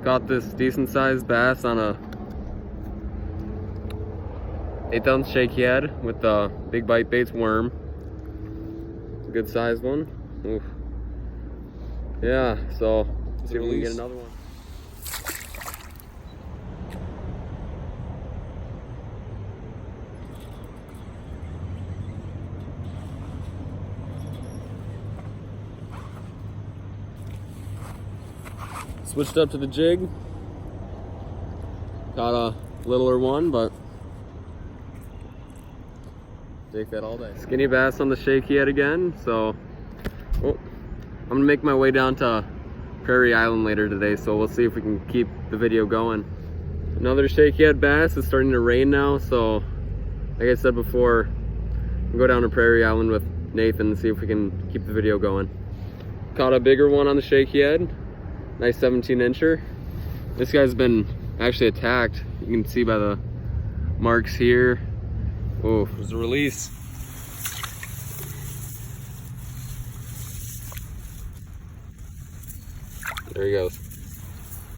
Caught this decent sized bass on a 1/8 ounce shaky head with the big bite baits worm. It's a good sized one. Oof. Yeah, so see if we can get another one. Switched up to the jig. Caught a littler one, but take that all day. Skinny bass on the shaky head again. So I'm gonna make my way down to Prairie Island later today, so we'll see if we can keep the video going. Another shaky head bass. It's starting to rain now, so like I said before, we'll go down to Prairie Island with Nathan and see if we can keep the video going. Caught a bigger one on the shaky head. Nice 17-incher. This guy's been actually attacked. You can see by the marks here. Oh, there's a release. There he goes.